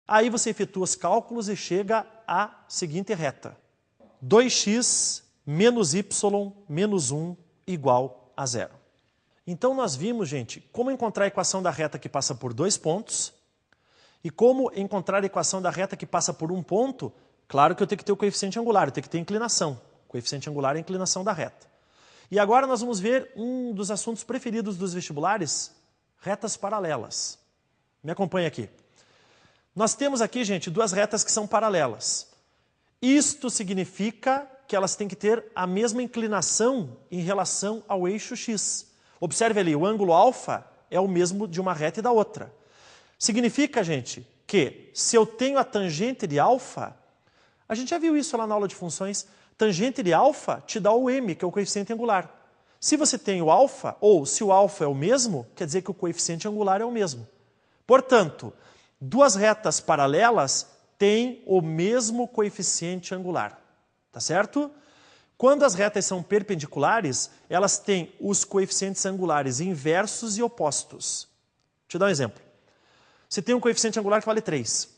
Aí você efetua os cálculos e chega à seguinte reta. 2x menos y menos 1 igual a 0. Então nós vimos, gente, como encontrar a equação da reta que passa por 2 pontos e como encontrar a equação da reta que passa por 1 ponto. Claro que eu tenho que ter o coeficiente angular, eu tenho que ter inclinação. O coeficiente angular é a inclinação da reta. E agora nós vamos ver um dos assuntos preferidos dos vestibulares, retas paralelas. Me acompanha aqui. Nós temos aqui, gente, duas retas que são paralelas. Isto significa que elas têm que ter a mesma inclinação em relação ao eixo x. Observe ali, o ângulo alfa é o mesmo de uma reta e da outra. Significa, gente, que se eu tenho a tangente de alfa, a gente já viu isso lá na aula de funções, tangente de alfa te dá o m, que é o coeficiente angular. Se você tem o alfa, ou se o alfa é o mesmo, quer dizer que o coeficiente angular é o mesmo. Portanto, duas retas paralelas têm o mesmo coeficiente angular. Tá certo? Quando as retas são perpendiculares, elas têm os coeficientes angulares inversos e opostos. Deixa eu dar um exemplo. Você tem um coeficiente angular que vale 3.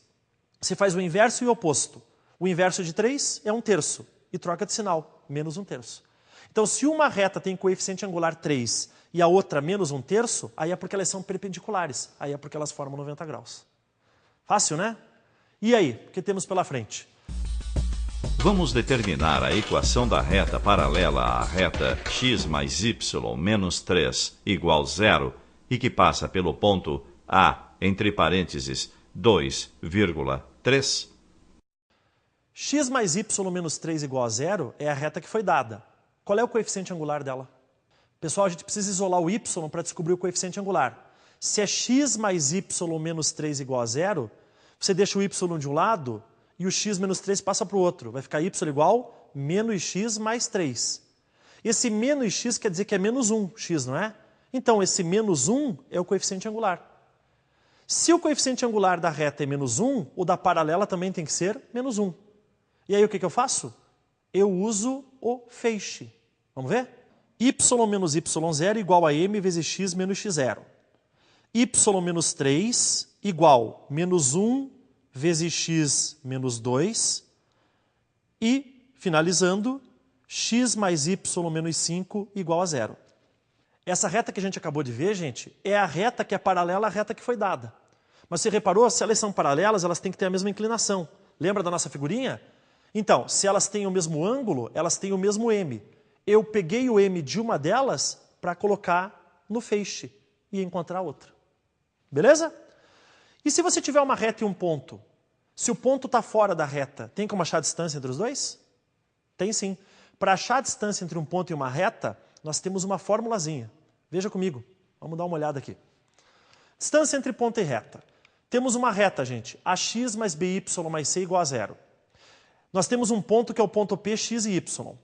Você faz o inverso e o oposto. O inverso de 3 é 1/3 e troca de sinal, menos 1/3. Então, se uma reta tem coeficiente angular 3 e a outra menos 1/3, aí é porque elas são perpendiculares, aí é porque elas formam 90 graus. Fácil, né? E aí, o que temos pela frente? Vamos determinar a equação da reta paralela à reta x mais y menos 3 igual 0 e que passa pelo ponto A, entre parênteses, 2,3. X mais y menos 3 igual a 0 é a reta que foi dada. Qual é o coeficiente angular dela? Pessoal, a gente precisa isolar o y para descobrir o coeficiente angular. Se é x mais y menos 3 igual a 0, você deixa o y de um lado e o x menos 3 passa para o outro. Vai ficar y igual menos x mais 3. Esse menos x quer dizer que é menos 1x, não é? Então, esse menos 1 é o coeficiente angular. Se o coeficiente angular da reta é menos 1, o da paralela também tem que ser menos 1. E aí o que eu faço? Eu uso o feixe. Vamos ver? Y menos y0 igual a m vezes x menos x0. Y menos 3 igual menos 1 vezes x menos 2. E, finalizando, x mais y menos 5 igual a 0. Essa reta que a gente acabou de ver, gente, é a reta que é paralela à reta que foi dada. Mas você reparou, se elas são paralelas, elas têm que ter a mesma inclinação. Lembra da nossa figurinha? Então, se elas têm o mesmo ângulo, elas têm o mesmo m. Eu peguei o m de uma delas para colocar no feixe e encontrar outra. Beleza? E se você tiver uma reta e um ponto? Se o ponto está fora da reta, tem como achar a distância entre os dois? Tem sim. Para achar a distância entre um ponto e uma reta, nós temos uma formulazinha. Veja comigo. Vamos dar uma olhada aqui. Distância entre ponto e reta. Temos uma reta, gente. AX mais BY mais C igual a 0. Nós temos um ponto que é o ponto P, X e Y.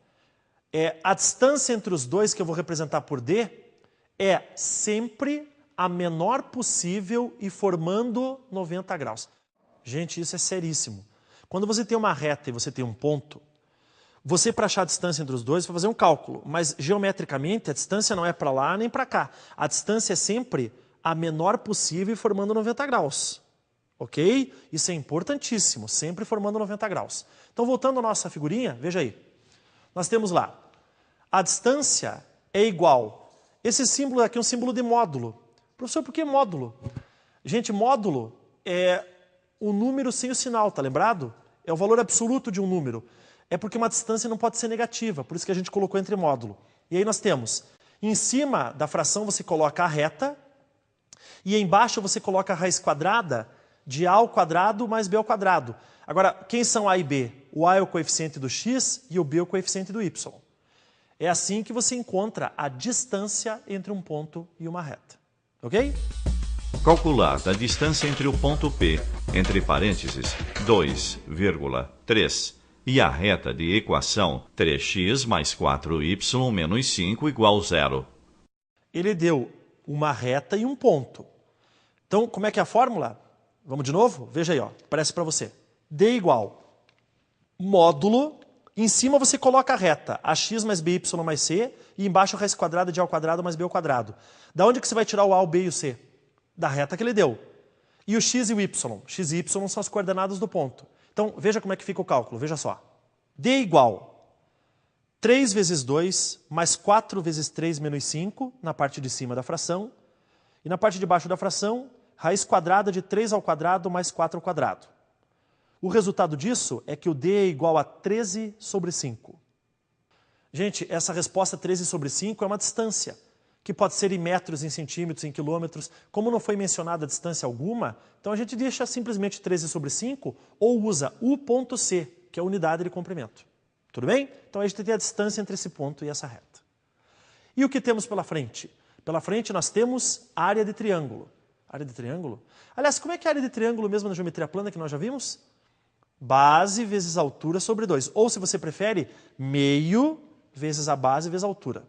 A distância entre os dois, que eu vou representar por D, é sempre a menor possível e formando 90 graus. Gente, isso é seríssimo. Quando você tem uma reta e você tem um ponto, você, para achar a distância entre os dois, vai fazer um cálculo. Mas, geometricamente, a distância não é para lá nem para cá. A distância é sempre a menor possível e formando 90 graus. Ok? Isso é importantíssimo, sempre formando 90 graus. Então, voltando à nossa figurinha, veja aí. Nós temos lá, a distância é igual. Esse símbolo aqui é um símbolo de módulo. Professor, por que módulo? Gente, módulo é o número sem o sinal, tá lembrado? É o valor absoluto de um número. É porque uma distância não pode ser negativa, por isso que a gente colocou entre módulo. E aí nós temos, em cima da fração você coloca a reta, e embaixo você coloca a raiz quadrada de a ao quadrado mais b ao quadrado. Agora, quem são a e b? O a é o coeficiente do x e o b é o coeficiente do y. É assim que você encontra a distância entre um ponto e uma reta. Ok? Calcular a distância entre o ponto P, entre parênteses, 2,3, e a reta de equação 3x mais 4y menos 5 igual 0. Ele deu uma reta e um ponto. Então, como é que é a fórmula? Vamos de novo? Veja aí, ó, aparece para você. D igual módulo, em cima você coloca a reta, ax mais by mais c, e embaixo a raiz quadrada de a ao quadrado mais b ao quadrado. Da onde que você vai tirar o a, o b e o c? Da reta que ele deu. E o x e o y? X e y são as coordenadas do ponto. Então, veja como é que fica o cálculo, veja só. D igual 3 vezes 2 mais 4 vezes 3 menos 5 na parte de cima da fração. E na parte de baixo da fração, raiz quadrada de 3 ao quadrado mais 4 ao quadrado. O resultado disso é que o D é igual a 13 sobre 5. Gente, essa resposta 13 sobre 5 é uma distância, que pode ser em metros, em centímetros, em quilômetros. Como não foi mencionada distância alguma, então a gente deixa simplesmente 13 sobre 5 ou usa U ponto C, que é a unidade de comprimento. Tudo bem? Então a gente tem a distância entre esse ponto e essa reta. E o que temos pela frente? Pela frente nós temos área de triângulo. Área de triângulo? Aliás, como é que é a área de triângulo mesmo na geometria plana que nós já vimos? Base vezes altura sobre 2. Ou, se você prefere, meio vezes a base vezes a altura.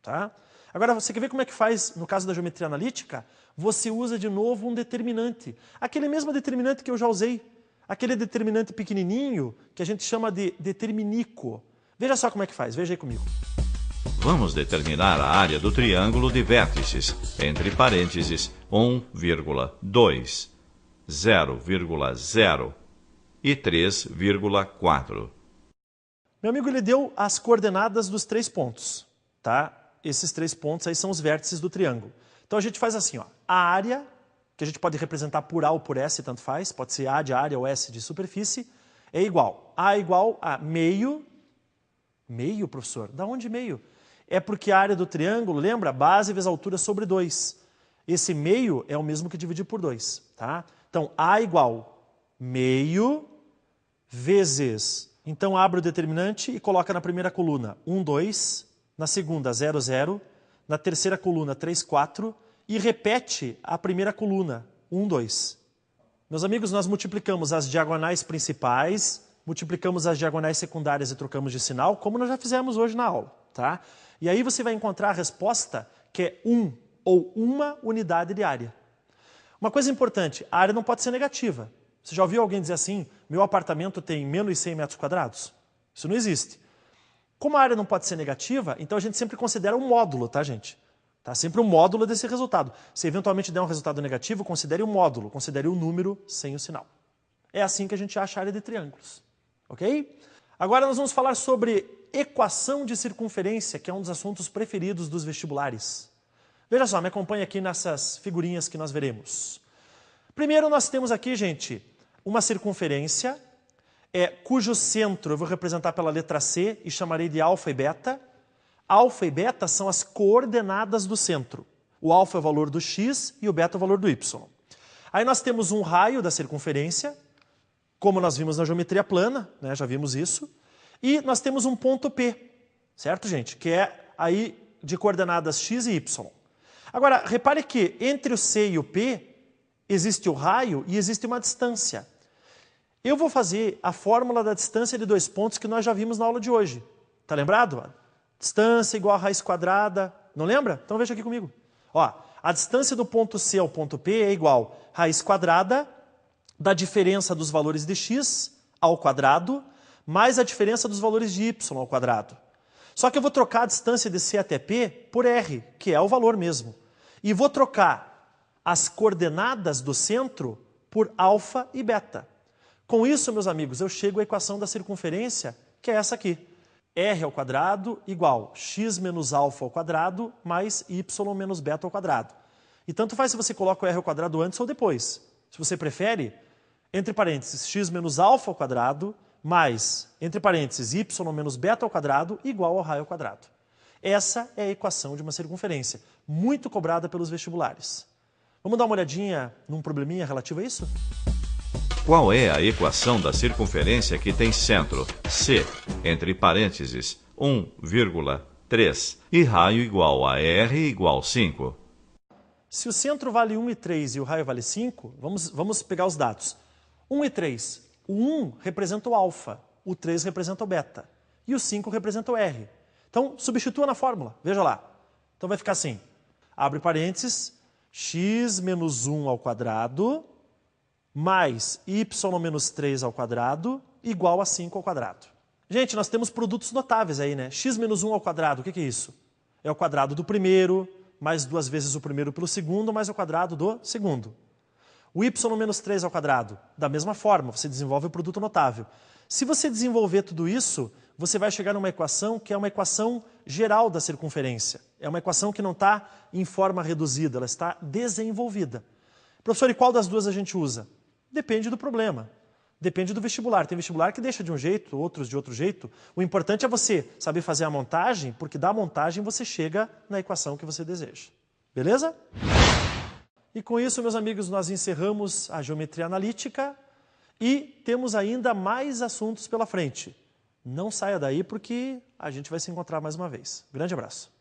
Tá? Agora, você quer ver como é que faz no caso da geometria analítica? Você usa de novo um determinante. Aquele mesmo determinante que eu já usei. Aquele determinante pequenininho que a gente chama de determinico. Veja só como é que faz, veja aí comigo. Vamos determinar a área do triângulo de vértices, entre parênteses, 1,2, 0,0 e 3,4. Meu amigo, ele deu as coordenadas dos 3 pontos, tá? Esses 3 pontos aí são os vértices do triângulo. Então a gente faz assim, ó, a área, que a gente pode representar por A ou por S, tanto faz, pode ser A de área ou S de superfície, é igual. A igual a meio. Meio, professor? Da onde meio? É porque a área do triângulo, lembra? Base vezes altura sobre 2. Esse meio é o mesmo que dividir por 2, tá? Então, A igual meio vezes... Então, abre o determinante e coloca na primeira coluna 1, 2, na segunda 0, 0, na terceira coluna 3, 4 e repete a primeira coluna 1, 2. Meus amigos, nós multiplicamos as diagonais principais, multiplicamos as diagonais secundárias e trocamos de sinal, como nós já fizemos hoje na aula, tá? E aí você vai encontrar a resposta que é 1 ou uma unidade de área. Uma coisa importante, a área não pode ser negativa. Você já ouviu alguém dizer assim, meu apartamento tem menos de 100 metros quadrados? Isso não existe. Como a área não pode ser negativa, então a gente sempre considera um módulo, tá, gente? Tá? Sempre um módulo desse resultado. Se eventualmente der um resultado negativo, considere um módulo, considere um número sem o sinal. É assim que a gente acha a área de triângulos. Ok? Agora nós vamos falar sobre equação de circunferência, que é um dos assuntos preferidos dos vestibulares. Veja só, me acompanha aqui nessas figurinhas que nós veremos. Primeiro nós temos aqui, gente, uma circunferência cujo centro eu vou representar pela letra C e chamarei de alfa e beta. Alfa e beta são as coordenadas do centro. O alfa é o valor do x e o beta é o valor do y. Aí nós temos um raio da circunferência, como nós vimos na geometria plana, né, já vimos isso. E nós temos um ponto P, certo, gente? Que é aí de coordenadas x e y. Agora, repare que entre o C e o P existe o raio e existe uma distância. Eu vou fazer a fórmula da distância de 2 pontos que nós já vimos na aula de hoje. Tá lembrado? Distância igual a raiz quadrada. Não lembra? Então veja aqui comigo. Ó, a distância do ponto C ao ponto P é igual a raiz quadrada da diferença dos valores de x ao quadrado mais a diferença dos valores de y ao quadrado. Só que eu vou trocar a distância de C até P por R, que é o valor mesmo. E vou trocar as coordenadas do centro por alfa e beta. Com isso, meus amigos, eu chego à equação da circunferência, que é essa aqui. R ao quadrado igual x menos alfa ao quadrado mais y menos beta ao quadrado. E tanto faz se você coloca o R ao quadrado antes ou depois. Se você prefere, entre parênteses, x menos alfa ao quadrado mais, entre parênteses, y menos beta ao quadrado igual ao raio ao quadrado. Essa é a equação de uma circunferência, muito cobrada pelos vestibulares. Vamos dar uma olhadinha num probleminha relativo a isso? Qual é a equação da circunferência que tem centro C, entre parênteses, 1,3 e raio igual a R igual 5? Se o centro vale 1 e 3 e o raio vale 5, vamos pegar os dados. 1 e 3. O 1 representa o alfa, o 3 representa o beta e o 5 representa o R. Então, substitua na fórmula, veja lá. Então vai ficar assim, abre parênteses, x menos 1 ao quadrado mais y menos 3 ao quadrado igual a 5 ao quadrado. Gente, nós temos produtos notáveis aí, né? X menos 1 ao quadrado, o que é isso? É o quadrado do primeiro, mais 2 vezes o primeiro pelo segundo, mais o quadrado do segundo. O y menos 3 ao quadrado, da mesma forma, você desenvolve o produto notável. Se você desenvolver tudo isso, você vai chegar numa equação que é uma equação geral da circunferência. É uma equação que não está em forma reduzida, ela está desenvolvida. Professor, e qual das duas a gente usa? Depende do problema. Depende do vestibular. Tem vestibular que deixa de um jeito, outros de outro jeito. O importante é você saber fazer a montagem, porque da montagem você chega na equação que você deseja. Beleza? E com isso, meus amigos, nós encerramos a geometria analítica e temos ainda mais assuntos pela frente. Não saia daí porque a gente vai se encontrar mais uma vez. Grande abraço.